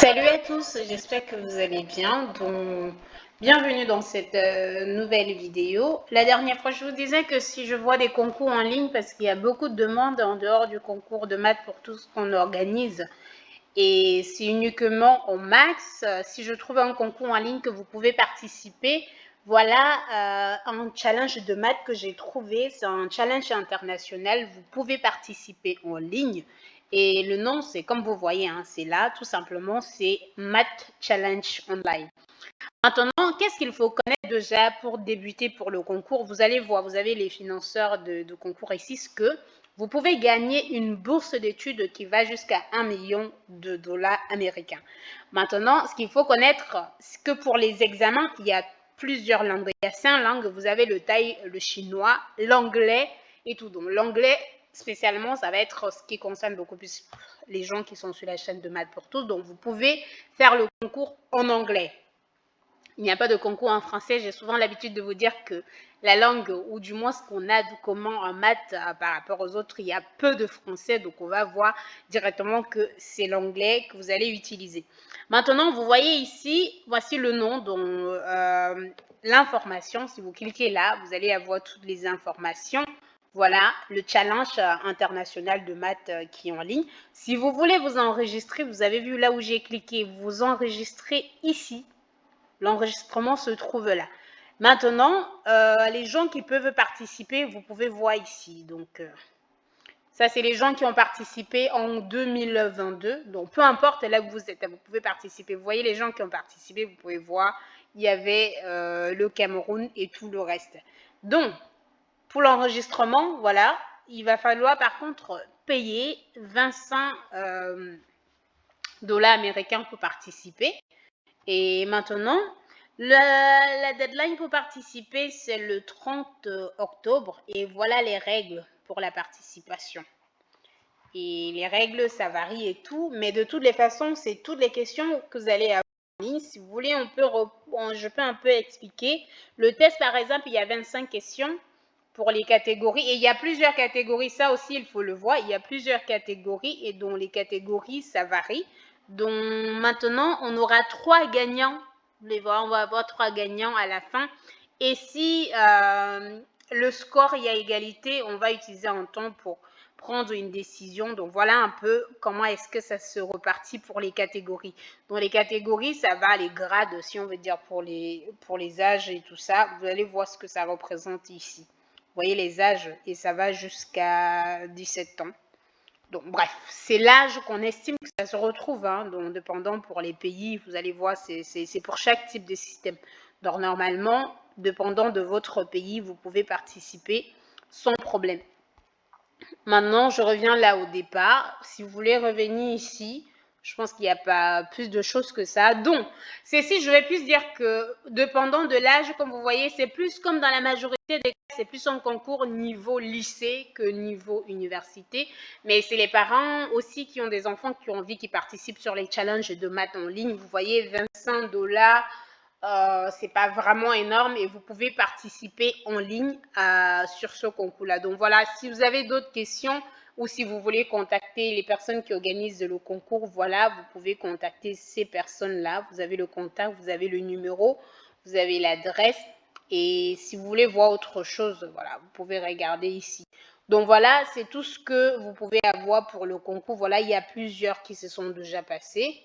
Salut à tous, j'espère que vous allez bien. Donc, bienvenue dans cette nouvelle vidéo. La dernière fois, je vous disais que si je vois des concours en ligne, parce qu'il y a beaucoup de demandes en dehors du concours de maths pour tout ce qu'on organise, et c'est uniquement au max, si je trouve un concours en ligne que vous pouvez participer, voilà un challenge de maths que j'ai trouvé. C'est un challenge international. Vous pouvez participer en ligne. Et le nom, c'est comme vous voyez, hein, c'est là, tout simplement, c'est Math Challenge Online. Maintenant, qu'est-ce qu'il faut connaître déjà pour débuter pour le concours? Vous allez voir, vous avez les financeurs de concours ici, ce que vous pouvez gagner une bourse d'études qui va jusqu'à 1 million de dollars américains. Maintenant, ce qu'il faut connaître, c'est que pour les examens, il y a plusieurs langues. Il y a 5 langues. Vous avez le thaï, le chinois, l'anglais et tout. Donc, l'anglais, spécialement, ça va être ce qui concerne beaucoup plus les gens qui sont sur la chaîne de Maths pour tous. Donc, vous pouvez faire le concours en anglais. Il n'y a pas de concours en français. J'ai souvent l'habitude de vous dire que la langue, ou du moins ce qu'on a de commun en maths par rapport aux autres, il y a peu de français. Donc, on va voir directement que c'est l'anglais que vous allez utiliser. Maintenant, vous voyez ici, voici le nom, dont l'information. Si vous cliquez là, vous allez avoir toutes les informations. Voilà, le challenge international de maths qui est en ligne. Si vous voulez vous enregistrer, vous avez vu là où j'ai cliqué, vous enregistrez ici. L'enregistrement se trouve là. Maintenant, les gens qui peuvent participer, vous pouvez voir ici. Donc, ça, c'est les gens qui ont participé en 2022. Donc, peu importe là où vous êtes, vous pouvez participer. Vous voyez les gens qui ont participé, vous pouvez voir, il y avait le Cameroun et tout le reste. Donc, pour l'enregistrement, voilà, il va falloir par contre payer 25 dollars américains pour participer. Et maintenant, la deadline pour participer, c'est le 30 octobre. Et voilà les règles pour la participation. Et les règles, ça varie et tout. Mais de toutes les façons, c'est toutes les questions que vous allez avoir en ligne. Si vous voulez, je peux un peu expliquer. Le test, par exemple, il y a 25 questions pour les catégories. Et il y a plusieurs catégories. Ça aussi, il faut le voir. Il y a plusieurs catégories et dont les catégories, ça varie. Donc maintenant, on aura 3 gagnants. Vous allez voir, on va avoir 3 gagnants à la fin. Et si le score, il y a égalité, on va utiliser un temps pour prendre une décision. Donc voilà un peu comment est-ce que ça se repartit pour les catégories. Donc les catégories, ça va, les grades, si on veut dire pour les âges et tout ça. Vous allez voir ce que ça représente ici. Vous voyez les âges et ça va jusqu'à 17 ans. Donc, bref, c'est l'âge qu'on estime que ça se retrouve. Hein, donc, dépendant pour les pays, vous allez voir, c'est pour chaque type de système. Donc, normalement, dépendant de votre pays, vous pouvez participer sans problème. Maintenant, je reviens là au départ. Si vous voulez revenir ici, je pense qu'il n'y a pas plus de choses que ça. Donc, c'est si je vais plus dire que, dépendant de l'âge, comme vous voyez, c'est plus comme dans la majorité des cas, c'est plus un concours niveau lycée que niveau université. Mais c'est les parents aussi qui ont des enfants qui ont envie, qui participent sur les challenges de maths en ligne. Vous voyez, 25 dollars. C'est pas vraiment énorme et vous pouvez participer en ligne sur ce concours-là. Donc voilà, si vous avez d'autres questions ou si vous voulez contacter les personnes qui organisent le concours, voilà, vous pouvez contacter ces personnes-là. Vous avez le contact, vous avez le numéro, vous avez l'adresse. Et si vous voulez voir autre chose, voilà, vous pouvez regarder ici. Donc voilà, c'est tout ce que vous pouvez avoir pour le concours. Voilà, il y a plusieurs qui se sont déjà passés.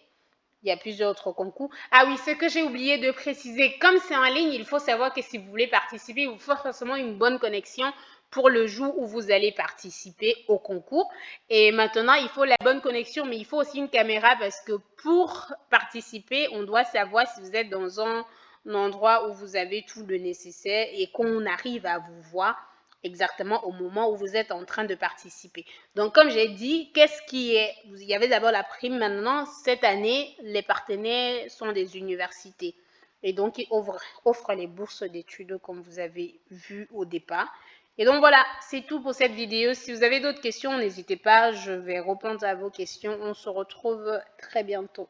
Il y a plusieurs autres concours. Ah oui, ce que j'ai oublié de préciser, comme c'est en ligne, il faut savoir que si vous voulez participer, il vous faut forcément une bonne connexion pour le jour où vous allez participer au concours. Et maintenant, il faut la bonne connexion, mais il faut aussi une caméra parce que pour participer, on doit savoir si vous êtes dans un endroit où vous avez tout le nécessaire et qu'on arrive à vous voir exactement au moment où vous êtes en train de participer. Donc, comme j'ai dit, qu'est-ce qui est... Il y avait d'abord la prime. Maintenant, cette année, les partenaires sont des universités. Et donc, ils offrent les bourses d'études, comme vous avez vu au départ. Et donc, voilà, c'est tout pour cette vidéo. Si vous avez d'autres questions, n'hésitez pas, je vais répondre à vos questions. On se retrouve très bientôt.